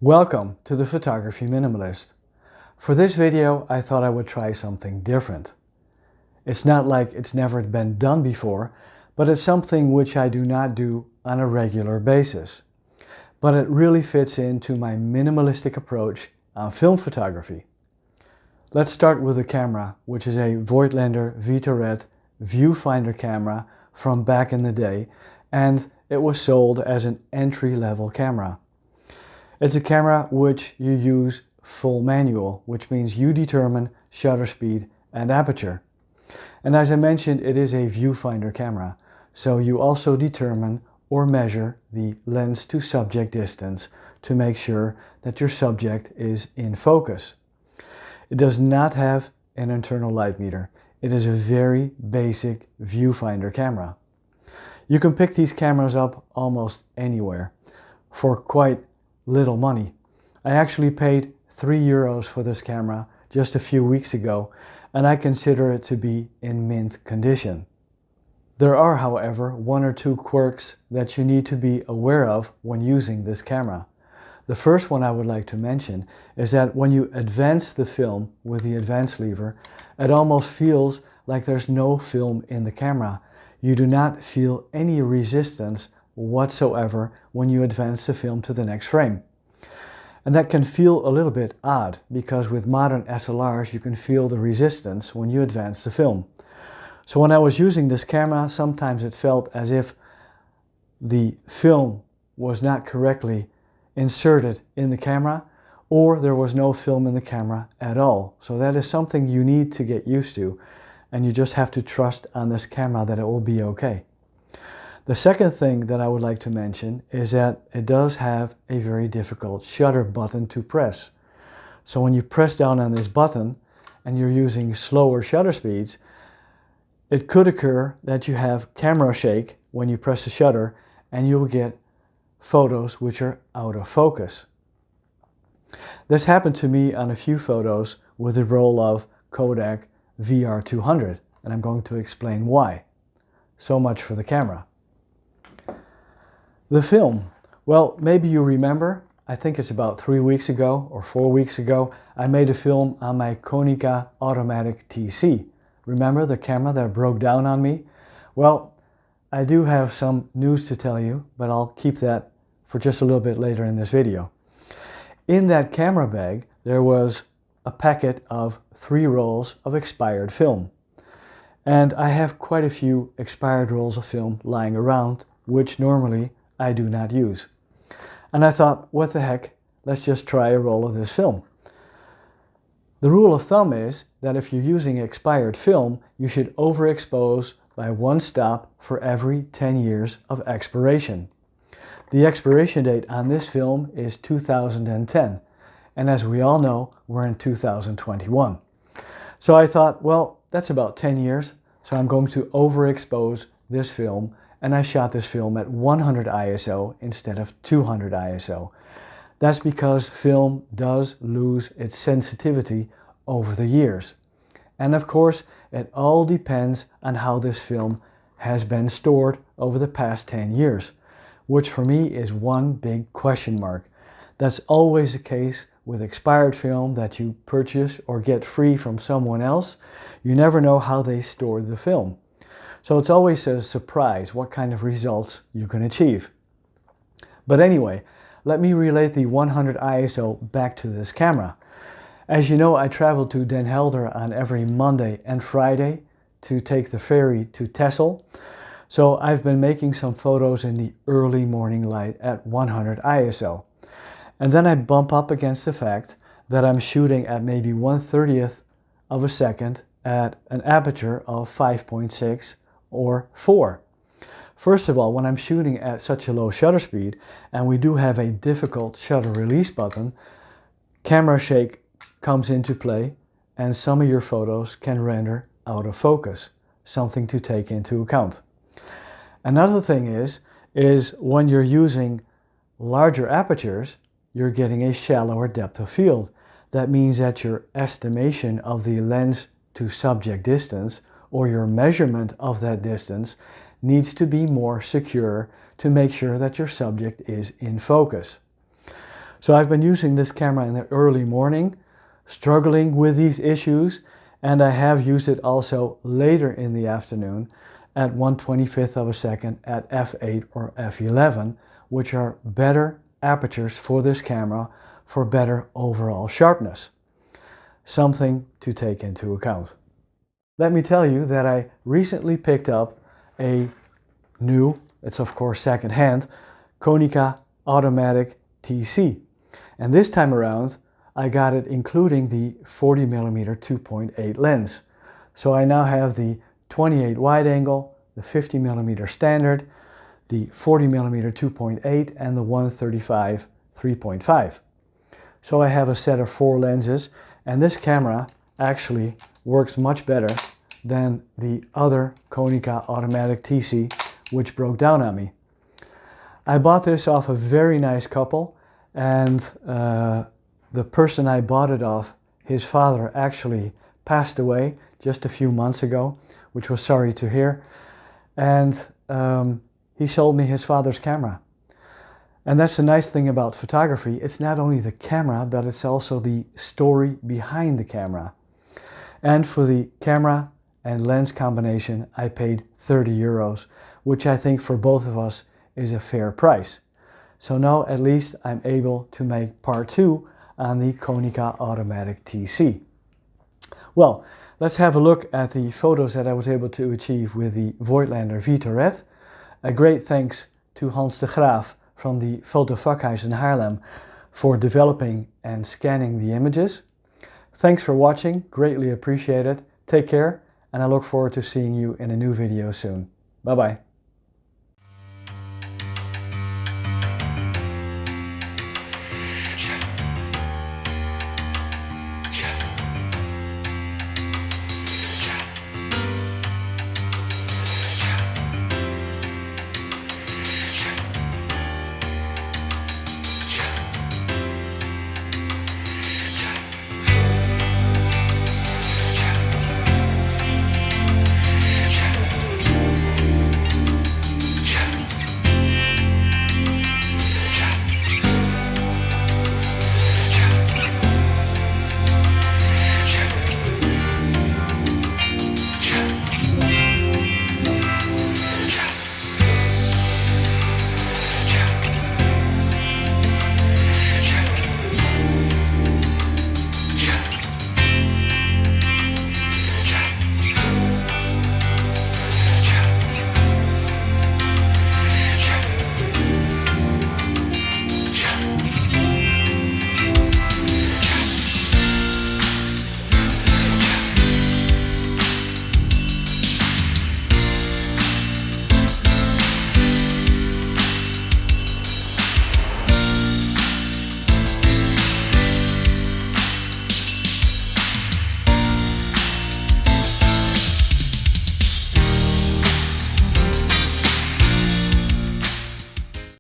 Welcome to the Photography Minimalist. For this video I thought I would try something different. It's not like it's never been done before, but it's something which I do not do on a regular basis. But it really fits into my minimalistic approach on film photography. Let's start with the camera, which is a Voigtlander Vitoret Viewfinder camera from back in the day, and it was sold as an entry-level camera. It's a camera which you use full manual, which means you determine shutter speed and aperture. And as I mentioned, it is a viewfinder camera, so you also determine or measure the lens to subject distance to make sure that your subject is in focus. It does not have an internal light meter. It is a very basic viewfinder camera. You can pick these cameras up almost anywhere for quite little money. I actually paid €3 for this camera just a few weeks ago, and I consider it to be in mint condition. There are, however, one or two quirks that you need to be aware of when using this camera. The first one I would like to mention is that when you advance the film with the advance lever, it almost feels like there's no film in the camera. You do not feel any resistance whatsoever when you advance the film to the next frame. And that can feel a little bit odd, because with modern SLRs you can feel the resistance when you advance the film. So when I was using this camera, sometimes it felt as if the film was not correctly inserted in the camera, or there was no film in the camera at all. So that is something you need to get used to, and you just have to trust on this camera that it will be okay. The second thing that I would like to mention is that it does have a very difficult shutter button to press. So when you press down on this button and you're using slower shutter speeds, it could occur that you have camera shake when you press the shutter, and you'll get photos which are out of focus. This happened to me on a few photos with the roll of Kodak VR200, and I'm going to explain why. So much for the camera. The film. Well, maybe you remember, I think it's about 3 weeks ago or 4 weeks ago, I made a film on my Konica Automatic TC. Remember the camera that broke down on me? Well, I do have some news to tell you, but I'll keep that for just a little bit later in this video. In that camera bag, there was a packet of 3 rolls of expired film. And I have quite a few expired rolls of film lying around, which normally I do not use. And I thought, what the heck, let's just try a roll of this film. The rule of thumb is that if you're using expired film, you should overexpose by 1 stop for every 10 years of expiration. The expiration date on this film is 2010, and as we all know, we're in 2021. So I thought, well, that's about 10 years, so I'm going to overexpose this film, and I shot this film at 100 ISO instead of 200 ISO. That's because film does lose its sensitivity over the years. And of course, it all depends on how this film has been stored over the past 10 years, which for me is one big question mark. That's always the case with expired film that you purchase or get free from someone else. You never know how they stored the film. So it's always a surprise what kind of results you can achieve. But anyway, let me relate the 100 ISO back to this camera. As you know, I travel to Den Helder on every Monday and Friday to take the ferry to Texel. So I've been making some photos in the early morning light at 100 ISO. And then I bump up against the fact that I'm shooting at maybe 1/30th of a second at an aperture of 5.6 or 4. First of all, when I'm shooting at such a low shutter speed, and we do have a difficult shutter release button, camera shake comes into play, and some of your photos can render out of focus, something to take into account. Another thing is when you're using larger apertures, you're getting a shallower depth of field. That means that your estimation of the lens to subject distance, or your measurement of that distance, needs to be more secure to make sure that your subject is in focus. So I've been using this camera in the early morning, struggling with these issues, and I have used it also later in the afternoon at 1/25th of a second at f8 or f11, which are better apertures for this camera for better overall sharpness. Something to take into account. Let me tell you that I recently picked up a new, it's of course second-hand, Konica Automatic TC. And this time around I got it including the 40mm 2.8 lens. So I now have the 28 wide angle, the 50mm standard, the 40mm 2.8 and the 135 3.5. So I have a set of 4 lenses, and this camera actually works much better than the other Konica Automatic TC, which broke down on me. I bought this off a very nice couple, and the person I bought it off, his father actually passed away just a few months ago, which was sorry to hear, and he sold me his father's camera. And that's the nice thing about photography. It's not only the camera, but it's also the story behind the camera. And for the camera and lens combination, I paid 30 euros, which I think for both of us is a fair price. So now at least I'm able to make part 2 on the Konica Automatic TC. Well, let's have a look at the photos that I was able to achieve with the Voigtlander Vitoret. A great thanks to Hans de Graaf from the Fotovakhuis in Haarlem for developing and scanning the images. Thanks for watching, greatly appreciate it. Take care, and I look forward to seeing you in a new video soon. Bye bye.